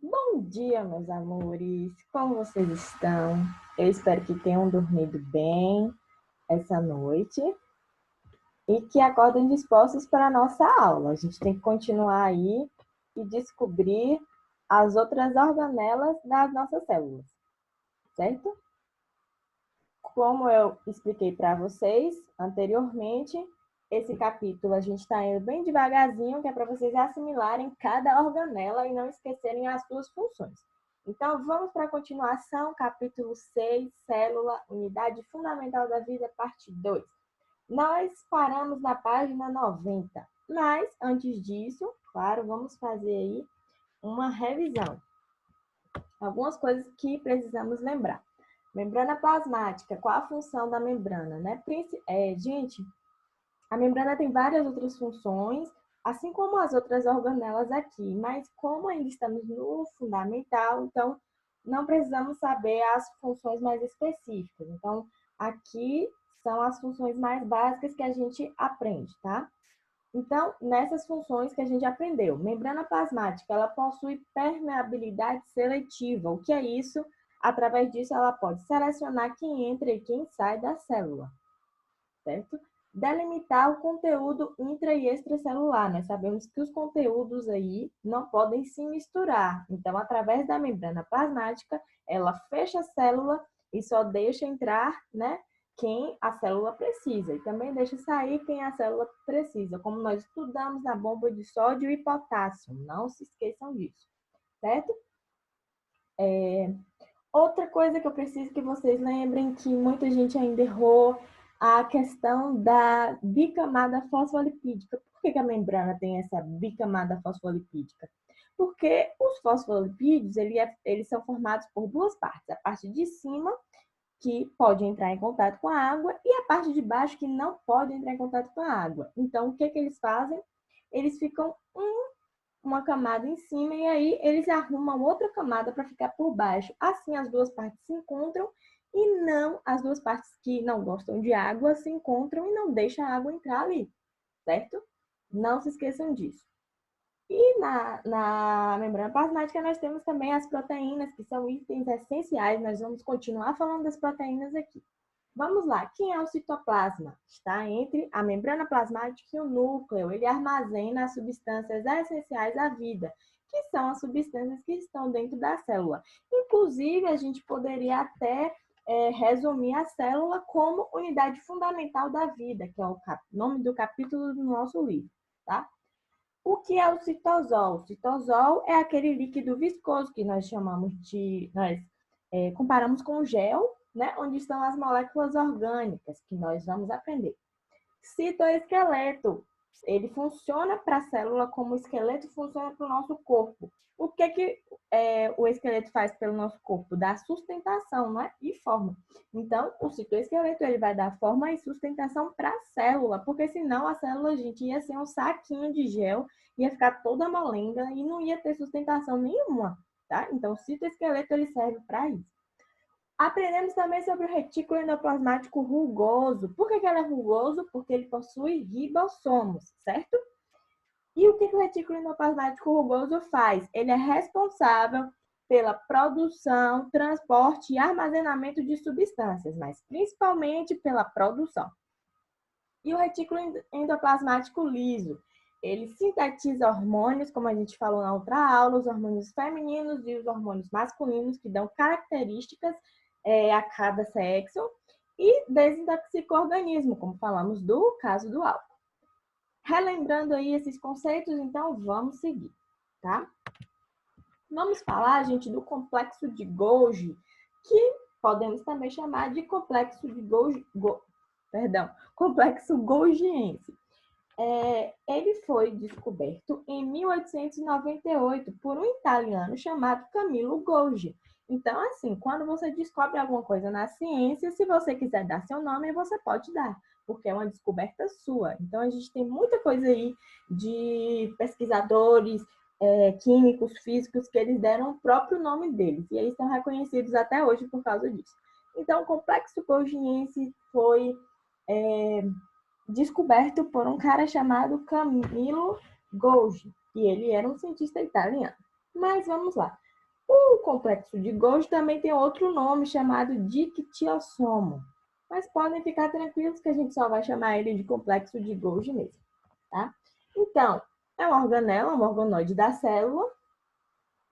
Bom dia, meus amores! Como vocês estão? Eu espero que tenham dormido bem essa noite e que acordem dispostos para a nossa aula. A gente tem que continuar aí e descobrir as outras organelas das nossas células, certo? Como eu expliquei para vocês anteriormente, esse capítulo a gente está indo bem devagarzinho, que é para vocês assimilarem cada organela e não esquecerem as suas funções. Então, vamos para a continuação, capítulo 6, célula, unidade fundamental da vida, parte 2. Nós paramos na página 90, mas antes disso, claro, vamos fazer aí uma revisão. Algumas coisas que precisamos lembrar. Membrana plasmática, qual a função da membrana, né? Gente, a membrana tem várias outras funções, assim como as outras organelas aqui, mas como ainda estamos no fundamental, então não precisamos saber as funções mais específicas. Então, aqui são as funções mais básicas que a gente aprende, tá? Então, nessas funções que a gente aprendeu, membrana plasmática, ela possui permeabilidade seletiva. O que é isso? Através disso, ela pode selecionar quem entra e quem sai da célula, certo? Delimitar o conteúdo intra e extracelular. Nós sabemos que os conteúdos aí não podem se misturar. Então, através da membrana plasmática, ela fecha a célula e só deixa entrar, né, quem a célula precisa. E também deixa sair quem a célula precisa, como nós estudamos na bomba de sódio e potássio. Não se esqueçam disso, certo? Outra coisa que eu preciso que vocês lembrem, que muita gente ainda errou, a questão da bicamada fosfolipídica. Por que a membrana tem essa bicamada fosfolipídica? Porque os fosfolipídios, eles são formados por duas partes. A parte de cima, que pode entrar em contato com a água, e a parte de baixo, que não pode entrar em contato com a água. Então, o que eles fazem? Eles ficam uma camada em cima e aí eles arrumam outra camada para ficar por baixo. Assim as duas partes se encontram e não as duas partes que não gostam de água se encontram e não deixam a água entrar ali, certo? Não se esqueçam disso. E na membrana plasmática nós temos também as proteínas, que são itens essenciais. Nós vamos continuar falando das proteínas aqui. Vamos lá, quem é o citoplasma? Está entre a membrana plasmática e o núcleo. Ele armazena as substâncias essenciais à vida, que são as substâncias que estão dentro da célula. Inclusive, a gente poderia até resumir a célula como unidade fundamental da vida, que é o nome do capítulo do nosso livro, tá? O que é o citosol? O citosol é aquele líquido viscoso que nós chamamos de... Nós comparamos com gel, né, onde estão as moléculas orgânicas, que nós vamos aprender. Citoesqueleto, ele funciona para a célula como o esqueleto funciona para o nosso corpo. O que o esqueleto faz pelo nosso corpo? Dá sustentação, né? E forma. Então, o citoesqueleto ele vai dar forma e sustentação para a célula, porque senão a célula, gente, ia ser um saquinho de gel, ia ficar toda molenga e não ia ter sustentação nenhuma, tá? Então, o citoesqueleto ele serve para isso. Aprendemos também sobre o retículo endoplasmático rugoso. Por que ele é rugoso? Porque ele possui ribossomos, certo? E o que o retículo endoplasmático rugoso faz? Ele é responsável pela produção, transporte e armazenamento de substâncias, mas principalmente pela produção. E o retículo endoplasmático liso? Ele sintetiza hormônios, como a gente falou na outra aula, os hormônios femininos e os hormônios masculinos, que dão características a cada sexo, e desintoxica o organismo, como falamos do caso do álcool. Relembrando aí esses conceitos, então vamos seguir, tá? Vamos falar, gente, do complexo de Golgi, que podemos também chamar de complexo de complexo golgiense. Ele foi descoberto em 1898 por um italiano chamado Camillo Golgi. Então, assim, quando você descobre alguma coisa na ciência, se você quiser dar seu nome, você pode dar, porque é uma descoberta sua. Então, a gente tem muita coisa aí de pesquisadores, químicos, físicos, que eles deram o próprio nome deles, e eles são reconhecidos até hoje por causa disso. Então, o complexo golgiense foi descoberto por um cara chamado Camillo Golgi, e ele era um cientista italiano. Mas vamos lá. O complexo de Golgi também tem outro nome chamado dictiossomo, mas podem ficar tranquilos que a gente só vai chamar ele de complexo de Golgi mesmo, tá? Então, é uma organela, um organoide da célula,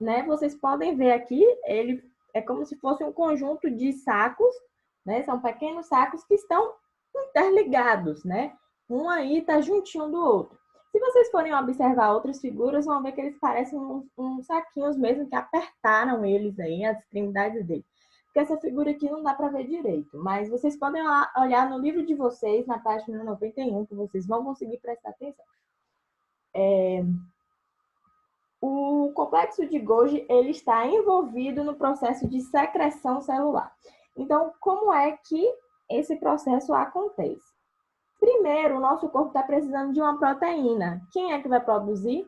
né? Vocês podem ver aqui, ele é como se fosse um conjunto de sacos, né? São pequenos sacos que estão interligados, né? Um aí está juntinho do outro. Se vocês forem observar outras figuras, vão ver que eles parecem uns saquinhos mesmo que apertaram eles aí, as extremidades deles. Porque essa figura aqui não dá para ver direito, mas vocês podem olhar no livro de vocês, na página 91, que vocês vão conseguir prestar atenção. O complexo de Golgi ele está envolvido no processo de secreção celular. Então, como é que esse processo acontece? Primeiro, o nosso corpo está precisando de uma proteína. Quem é que vai produzir?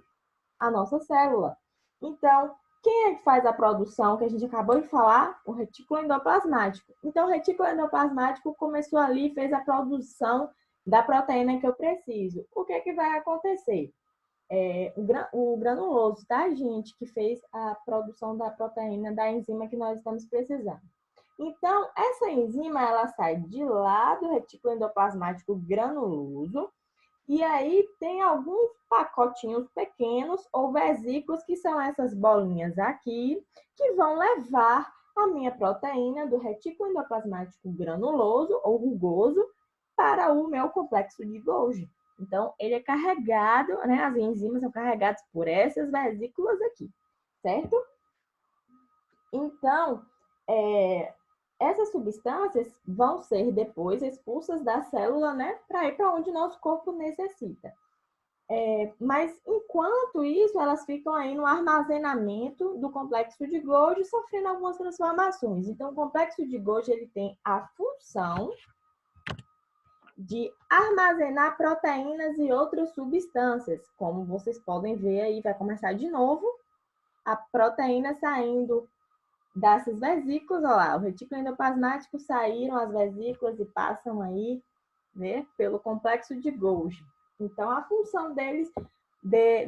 A nossa célula. Então, quem é que faz a produção que a gente acabou de falar? O retículo endoplasmático. Então, o retículo endoplasmático começou ali e fez a produção da proteína que eu preciso. O que é que vai acontecer? O granuloso, tá, gente? Que fez a produção da proteína, da enzima que nós estamos precisando. Então, essa enzima, ela sai de lá do retículo endoplasmático granuloso, e aí tem alguns pacotinhos pequenos ou vesículas, que são essas bolinhas aqui, que vão levar a minha proteína do retículo endoplasmático granuloso ou rugoso para o meu complexo de Golgi. Então, ele é carregado, né? As enzimas são carregadas por essas vesículas aqui, certo? Então, essas substâncias vão ser depois expulsas da célula, né? Para ir para onde nosso corpo necessita. Mas, enquanto isso, elas ficam aí no armazenamento do complexo de Golgi, sofrendo algumas transformações. Então, o complexo de Golgi ele tem a função de armazenar proteínas e outras substâncias. Como vocês podem ver aí, vai começar de novo a proteína saindo dessas vesículas, olha lá, o retículo endoplasmático saíram as vesículas e passam aí, né, pelo complexo de Golgi. Então, a função deles,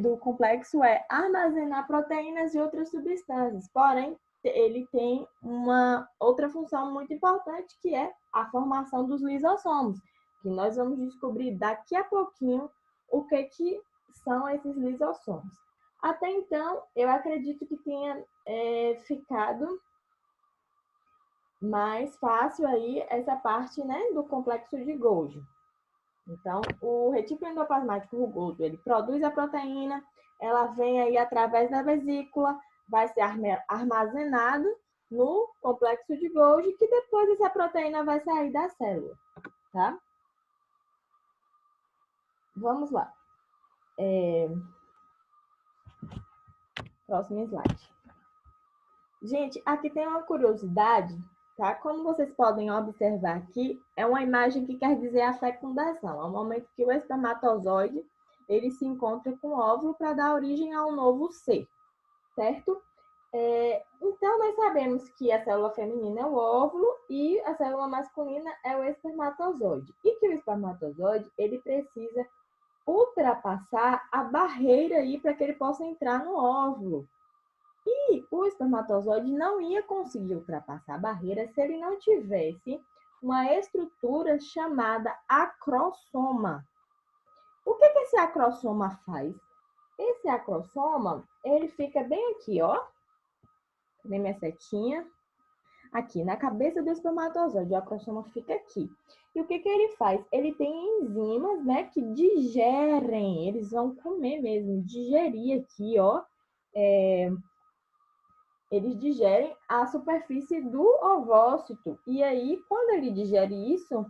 do complexo é armazenar proteínas e outras substâncias, porém, ele tem uma outra função muito importante, que é a formação dos lisossomos, que nós vamos descobrir daqui a pouquinho o que são esses lisossomos. Até então, eu acredito que tenha ficado mais fácil aí essa parte, né, do complexo de Golgi. Então, o retículo endoplasmático rugoso, ele produz a proteína, ela vem aí através da vesícula, vai ser armazenado no complexo de Golgi, que depois essa proteína vai sair da célula, tá? Vamos lá. Próximo slide. Gente, aqui tem uma curiosidade, tá? Como vocês podem observar aqui, é uma imagem que quer dizer a fecundação. É o momento que o espermatozoide ele se encontra com o óvulo para dar origem a um novo ser, certo? Então, nós sabemos que a célula feminina é o óvulo e a célula masculina é o espermatozoide. E que o espermatozoide, ele precisa ultrapassar a barreira aí para que ele possa entrar no óvulo. E o espermatozoide não ia conseguir ultrapassar a barreira se ele não tivesse uma estrutura chamada acrossoma. O que esse acrossoma faz? Esse acrossoma, ele fica bem aqui, ó. Cadê minha setinha? Aqui, na cabeça do espermatozoide, o acrossoma fica aqui. E o que ele faz? Ele tem enzimas, né, que digerem, eles vão comer mesmo, digerir aqui, ó, eles digerem a superfície do ovócito. E aí, quando ele digere isso,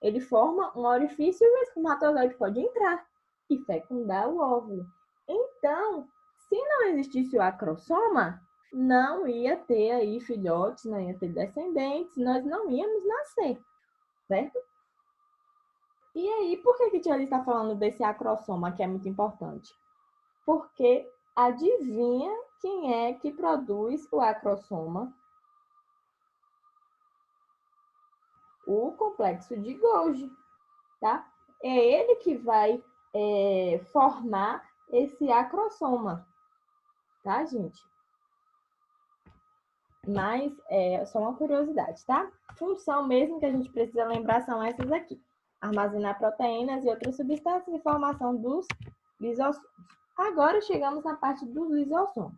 ele forma um orifício e o espermatozoide pode entrar e fecundar o óvulo. Então, se não existisse o acrossoma, não ia ter aí filhotes, não ia ter descendentes, nós não íamos nascer, certo? E aí, por que a Tia Alice está falando desse acrossoma, que é muito importante? Porque adivinha quem é que produz o acrossoma? O complexo de Golgi, tá? É ele que vai formar esse acrossoma, tá, gente? Mas é só uma curiosidade, tá? Função mesmo que a gente precisa lembrar são essas aqui. Armazenar proteínas e outras substâncias e formação dos lisossomos. Agora chegamos na parte dos lisossomos.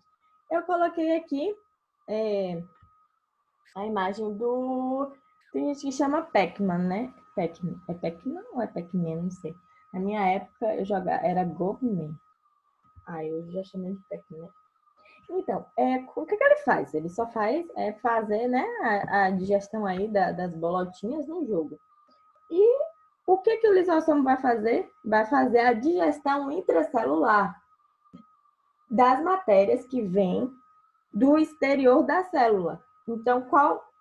Eu coloquei aqui a imagem do... Tem gente que chama Pac-Man, né? Pac-Man. É Pac-Man ou é Pac-Man? Não sei. Na minha época, eu jogava... Era Goldman. Aí eu já chamei de Pac-Man. Então, o que ele faz? Ele só faz fazer, né, a digestão aí das bolotinhas no jogo. E o que o lisossomo vai fazer? Vai fazer a digestão intracelular das matérias que vêm do exterior da célula. Então,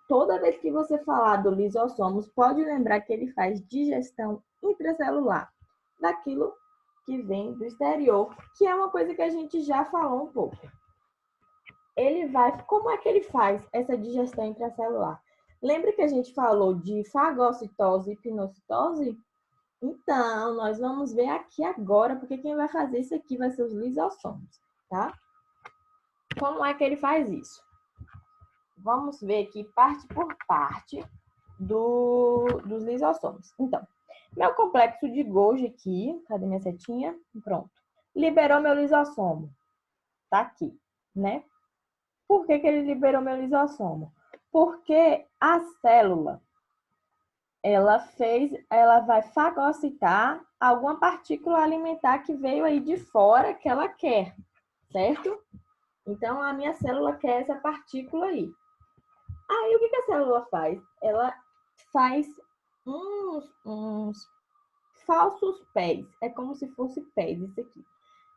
toda vez que você falar do lisossomos, pode lembrar que ele faz digestão intracelular daquilo que vem do exterior, que é uma coisa que a gente já falou um pouco. Como é que ele faz essa digestão intracelular? Lembra que a gente falou de fagocitose e pinocitose? Então, nós vamos ver aqui agora, porque quem vai fazer isso aqui vai ser os lisossomos, tá? Como é que ele faz isso? Vamos ver aqui parte por parte dos lisossomos. Então, meu complexo de Golgi aqui, cadê minha setinha? Pronto. Liberou meu lisossomo. Tá aqui, né? Por que ele liberou meu lisossomo? Porque a célula, ela vai fagocitar alguma partícula alimentar que veio aí de fora que ela quer, certo? Então, a minha célula quer essa partícula aí. Aí, o que a célula faz? Ela faz uns falsos pés. É como se fosse pés, isso aqui.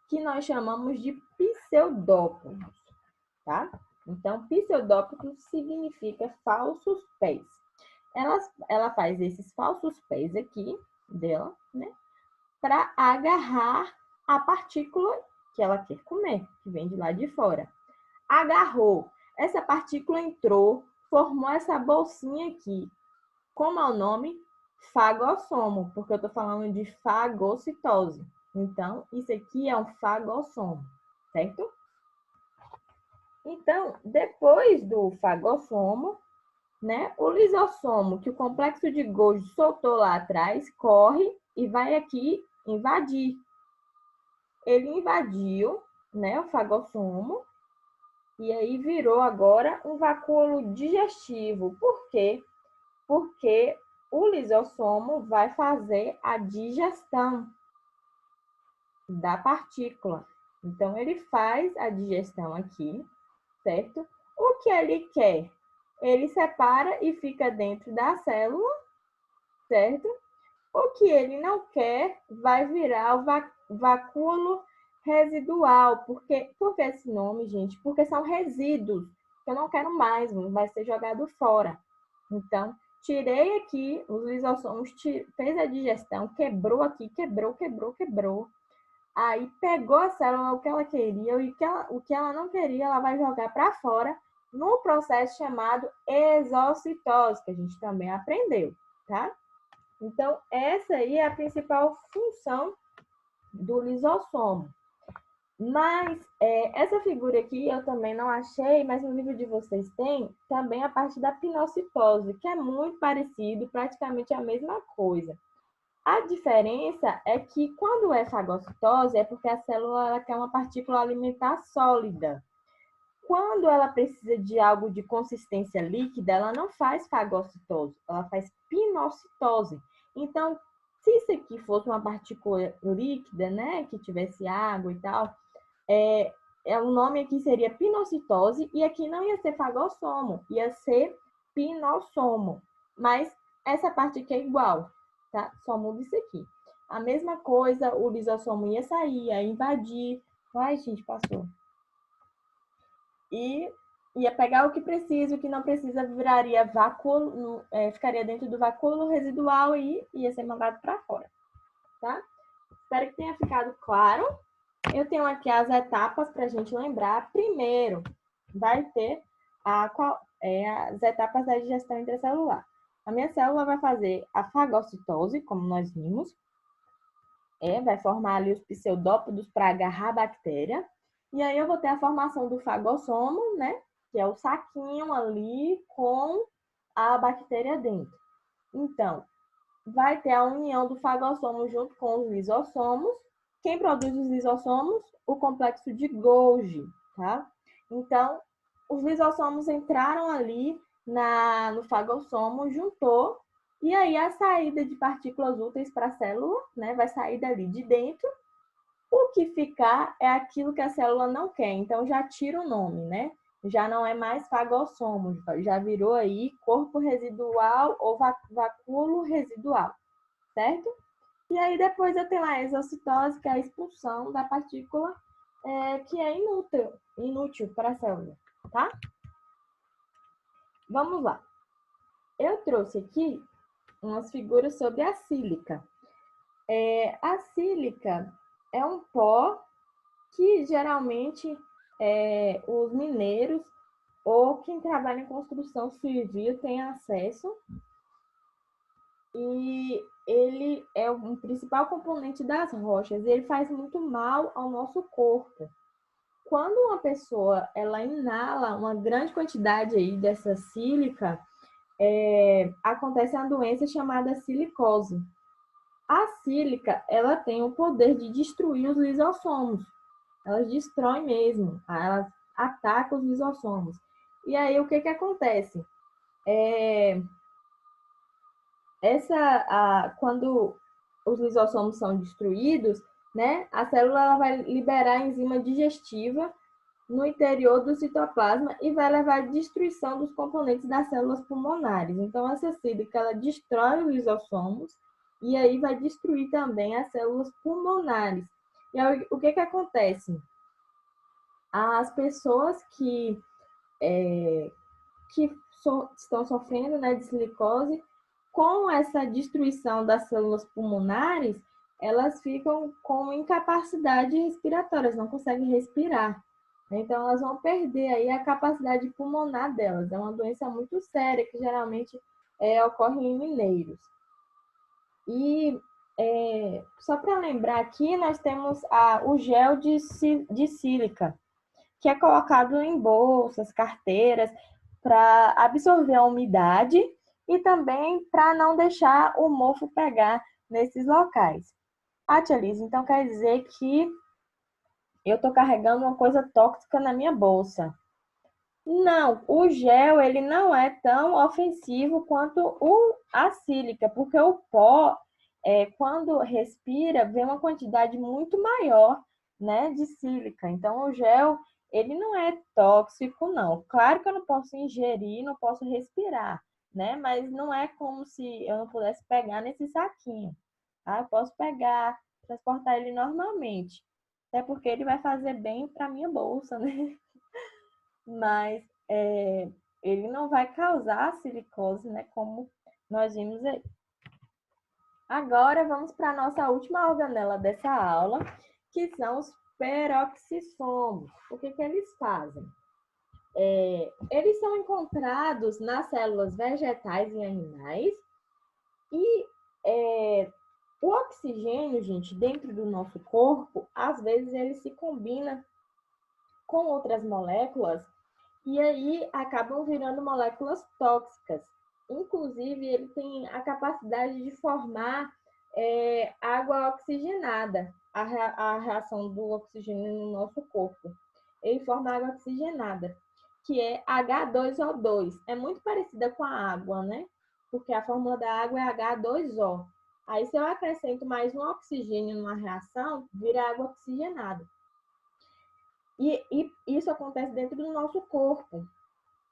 Que nós chamamos de pseudópodos, tá? Então, pseudópodos significa falsos pés. Ela faz esses falsos pés aqui dela, né? Para agarrar a partícula que ela quer comer, que vem de lá de fora. Agarrou. Essa partícula entrou, formou essa bolsinha aqui. Como é o nome? Fagossomo, porque eu estou falando de fagocitose. Então, isso aqui é um fagossomo, certo? Então, depois do fagossomo, né, o lisossomo, que o complexo de Golgi soltou lá atrás, corre e vai aqui invadir. Ele invadiu, né, o fagossomo, e aí virou agora um vacúolo digestivo. Por quê? Porque o lisossomo vai fazer a digestão da partícula. Então, ele faz a digestão aqui, certo? O que ele quer? Ele separa e fica dentro da célula, certo? O que ele não quer vai virar o vacúolo residual. Por que esse nome, gente? Porque são resíduos que eu não quero mais, vai ser jogado fora. Então, tirei aqui os lisossomos, fez a digestão, quebrou aqui, quebrou. Aí pegou a célula, o que ela queria, e o que ela não queria, ela vai jogar para fora no processo chamado exocitose, que a gente também aprendeu, tá? Então, essa aí é a principal função do lisossomo. Mas essa figura aqui eu também não achei, mas no livro de vocês tem também a parte da pinocitose, que é muito parecido, praticamente a mesma coisa. A diferença é que quando é fagocitose é porque a célula ela quer uma partícula alimentar sólida. Quando ela precisa de algo de consistência líquida, ela não faz fagocitose, ela faz pinocitose. Então, se isso aqui fosse uma partícula líquida, né, que tivesse água e tal, o nome aqui seria pinocitose e aqui não ia ser fagossomo, ia ser pinossomo. Mas essa parte aqui é igual, tá? Só muda isso aqui. A mesma coisa, o lisossomo ia sair, ia invadir. Ai, gente, passou. E ia pegar o que precisa, o que não precisa viraria vacúolo, ficaria dentro do vacúolo residual e ia ser mandado para fora, tá? Espero que tenha ficado claro. Eu tenho aqui as etapas para a gente lembrar. Primeiro, vai ter as etapas da digestão intracelular. A minha célula vai fazer a fagocitose, como nós vimos, vai formar ali os pseudópodos para agarrar a bactéria. E aí eu vou ter a formação do fagossomo, né? que é o saquinho ali com a bactéria dentro. Então, vai ter a união do fagossomo junto com os lisossomos. Quem produz os lisossomos? O complexo de Golgi, tá? Então, os lisossomos entraram ali no fagossomo, juntou, e aí a saída de partículas úteis para a célula, né, vai sair dali de dentro. O que ficar é aquilo que a célula não quer, então já tira o nome, né? Já não é mais fagossomo, já virou aí corpo residual ou vacúolo residual, certo? E aí depois eu tenho a exocitose, que é a expulsão da partícula que é inútil para a célula, tá? Vamos lá. Eu trouxe aqui umas figuras sobre a sílica. A sílica é um pó que geralmente os mineiros ou quem trabalha em construção civil tem acesso, e ele é um principal componente das rochas, e ele faz muito mal ao nosso corpo. Quando uma pessoa ela inala uma grande quantidade aí dessa sílica, acontece uma doença chamada silicose. A sílica ela tem o poder de destruir os lisossomos. Elas destroem mesmo, elas atacam os lisossomos. E aí, o que acontece? Quando os lisossomos são destruídos, né, a célula ela vai liberar a enzima digestiva no interior do citoplasma e vai levar à destruição dos componentes das células pulmonares. Então, essa sílica ela destrói os lisossomos e aí vai destruir também as células pulmonares. E aí, o que acontece? As pessoas que estão sofrendo, né, de silicose, com essa destruição das células pulmonares, elas ficam com incapacidade respiratória, não conseguem respirar. Então, elas vão perder aí a capacidade pulmonar delas. É uma doença muito séria que geralmente ocorre em mineiros. E só para lembrar aqui, nós temos o gel de sílica, que é colocado em bolsas, carteiras, para absorver a umidade e também para não deixar o mofo pegar nesses locais. Tia Liz, então quer dizer que eu estou carregando uma coisa tóxica na minha bolsa. Não, o gel ele não é tão ofensivo quanto a sílica, porque o pó, quando respira, vem uma quantidade muito maior, né, de sílica. Então, o gel ele não é tóxico, não. Claro que eu não posso ingerir, não posso respirar, né? Mas não é como se eu não pudesse pegar nesse saquinho. Tá? Eu posso pegar, transportar ele normalmente. Até porque ele vai fazer bem para minha bolsa, né? Mas ele não vai causar silicose, né? Como nós vimos aí. Agora vamos para a nossa última organela dessa aula, que são os peroxissomos. O que eles fazem? Eles são encontrados nas células vegetais e animais e o oxigênio, gente, dentro do nosso corpo, às vezes ele se combina com outras moléculas e aí acabam virando moléculas tóxicas. Inclusive, ele tem a capacidade de formar água oxigenada, a reação do oxigênio no nosso corpo. Ele forma água oxigenada, que é H2O2. É muito parecida com a água, né? Porque a fórmula da água é H2O. Aí, se eu acrescento mais um oxigênio numa reação, vira água oxigenada. E isso acontece dentro do nosso corpo,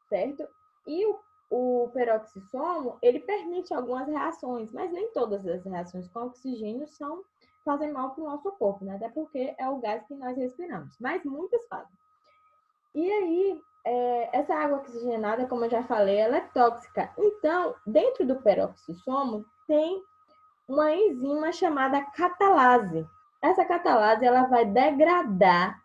certo? E o peroxissomo, ele permite algumas reações, mas nem todas as reações com oxigênio fazem mal para o nosso corpo, né? Até porque é o gás que nós respiramos, mas muitas fazem. E aí, essa água oxigenada, como eu já falei, ela é tóxica. Então, dentro do peroxissomo, tem uma enzima chamada catalase. Essa catalase, ela vai degradar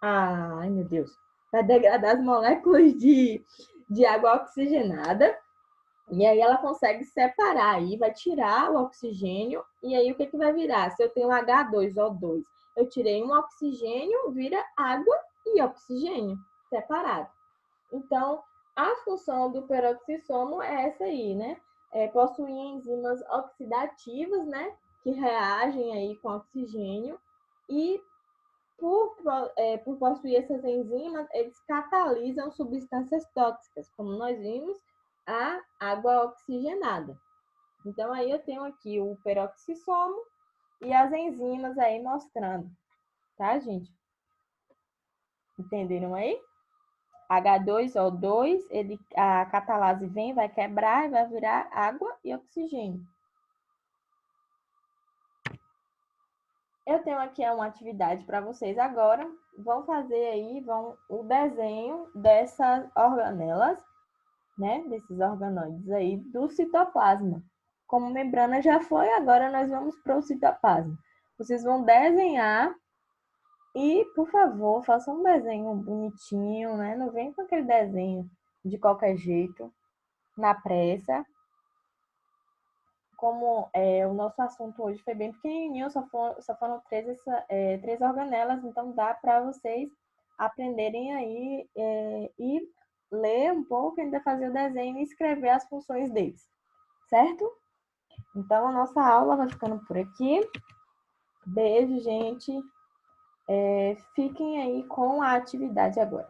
ai meu Deus, vai degradar as moléculas de água oxigenada, e aí ela consegue separar aí, vai tirar o oxigênio, e aí o que vai virar? Se eu tenho H2O2, eu tirei um oxigênio, vira água e oxigênio, separado. Então, a função do peroxissomo é essa aí, né? Possuir enzimas oxidativas, né? Que reagem aí com oxigênio e por possuir essas enzimas, eles catalisam substâncias tóxicas, como nós vimos, a água oxigenada. Então, aí eu tenho aqui o peroxissomo e as enzimas aí mostrando, tá, gente? Entenderam aí? H2O2, a catalase vem, vai quebrar e vai virar água e oxigênio. Eu tenho aqui uma atividade para vocês agora. Vão fazer aí o desenho dessas organelas, né? Desses organoides aí do citoplasma. Como membrana já foi, agora nós vamos para o citoplasma. Vocês vão desenhar e, por favor, façam um desenho bonitinho, né? Não vem com aquele desenho de qualquer jeito, na pressa. Como o nosso assunto hoje foi bem pequenininho, só foram três organelas, então dá para vocês aprenderem aí e ler um pouco, ainda fazer o desenho e escrever as funções deles, certo? Então, a nossa aula vai ficando por aqui. Beijo, gente. Fiquem aí com a atividade agora.